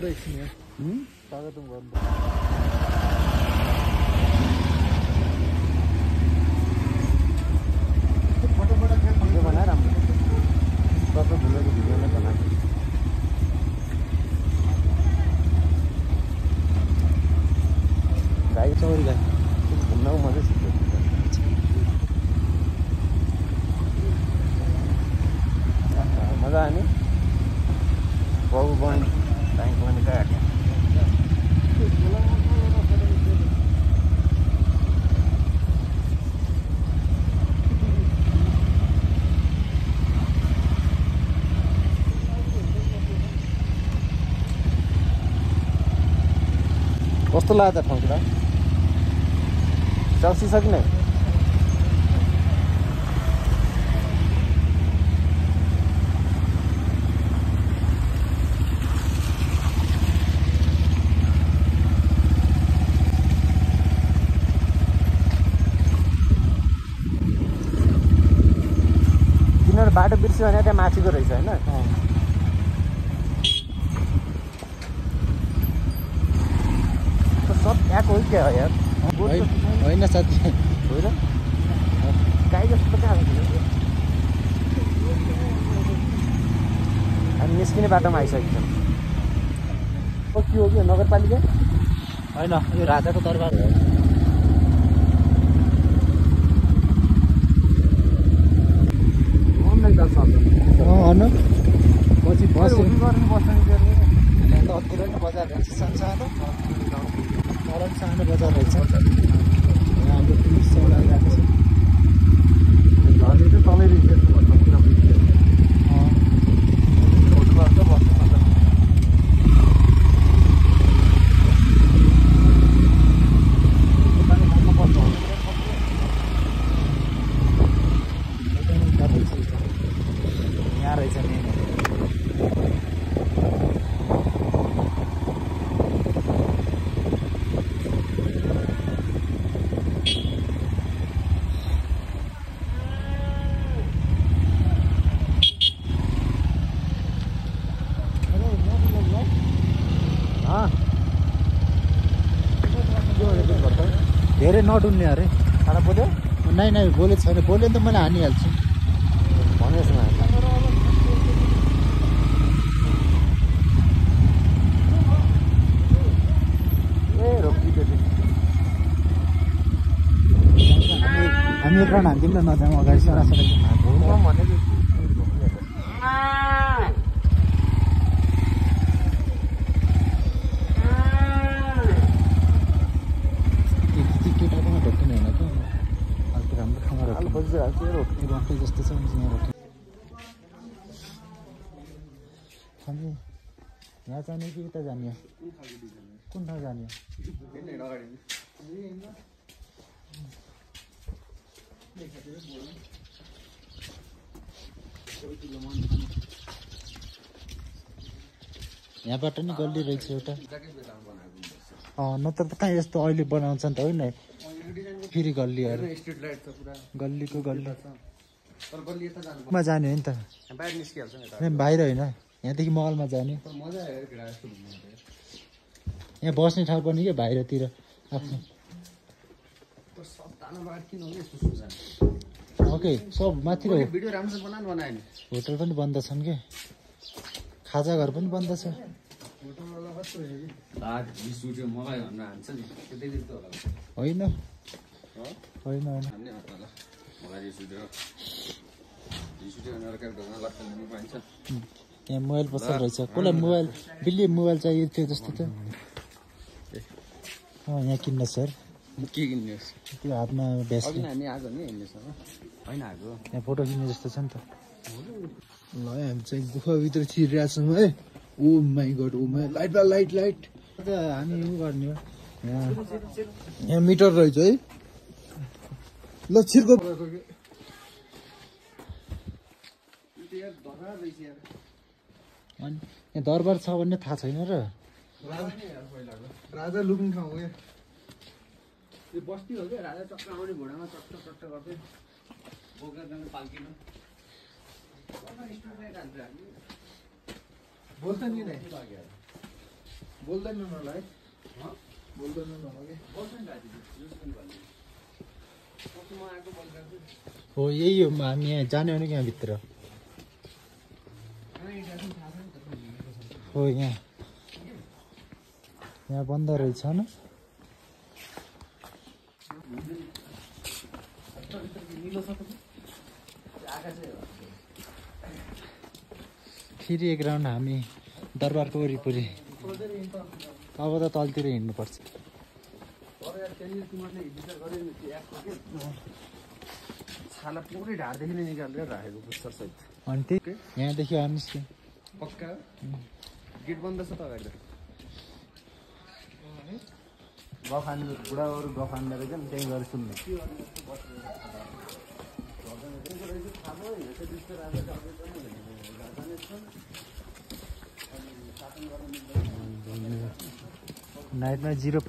गर एकछिन यहाँ स्वागतम गर्नु भिडियो बनाएर राम्रो सबै घुमेको भिडियो नै बनाएको गाई चौरी गाई घुम्नको मजा छ मजा आने बाबु बन ट्याङ्क पनि कहाँ कस्तो लाग्यो त ठाउँतिर चल्सिसक्ने तिनीहरू बाटो बिर्स्यो भने त्यहाँ माथिको रहेछ होइन सब यहाँको हो क्या यार होइन साथी होइन गाई जस्तो कहाँ हामी निस्किने बाटोमा आइसकेको छौँ के हो कि नगरपालिका होइन यो राजाको दरबार हो पछि बस्यो अतिर नि बजार रहेछ सानो सानो बजार रहेछ यहाँ हाम्रो पुलिस चौर आइरहेको छ घरले चाहिँ तलै रहेछ भन्नु कुरा बुझ्यो यहाँ रहेछ नि धेरै नडुल्ने अरे खाना बोल्यो नै बोलेको छैन बोल्यो नि त मैले हानिहाल्छु भनेको ए रोकिदियो हामी एक राउन्ड हान्थ्यौँ न नजाउँ अगाडि सरासरी भनेको रोटी जस्तो छ हामी यहाँ जाने कि उता जाने कुन ठाउँ जाने यहाँबाट नि गल्ली रहेछ एउटा नत्र त कहाँ यस्तो अहिले बनाउँछ नि त होइन फेरि गल्लीहरू गल्लीको गल्लीमा जाने हो नि त बाहिर होइन यहाँदेखि महलमा जाने यहाँ बस्ने ठाउँ पनि के बाहिरतिर आफ्नो ओके सब माथिर होटल पनि बन्द छन् के खाजा घर पनि बन्द छ होइन होइन यहाँ मोबाइल पसल रहेछ कसलाई मोबाइल बिल्ली मोबाइल चाहिएको थियो जस्तो त यहाँ किन्न सर के किन्ने त्यो हातमा भ्यास यहाँ फोटो किन्ने जस्तो छ नि त ल हामी चाहिँ गुफाभित्र छिरिरहेको छौँ है oh my God oh my light बा लाइट हामी उ गर्ने हो यहाँ मिटर रहेछ है ल छिर्को अनि यहाँ दरबार छ भन्ने थाहा छैन र राजा लुक्ने ठाउँ हो यो बस्ती हो क्या राजा चक्क आउने घोडामा चट्ट गर्दै बोकेर जानु पाल्किनु बोल्छ नि बोल्दैन मलाई बोल्दैन नलागे हो यही हो हामी यहाँ जाने भनेको यहाँ भित्र हो यहाँ बन्द रहेछ न फेरि एक राउन्ड हामी दरबारको वरिपरि अब त तलतिर हिँड्नुपर्छ छाला पुरै ढाडदेखि नै निकालेर राखेको पुस्तक सहित अनि त्यही यहाँदेखि आउनुहोस् कि पक्का गेट बन्द छ त अगाडि गफ हान्नु बुढाहरू गफ हान्दा रहेछ नि त्यहीँ गएर सुन्नु नाइटमा 0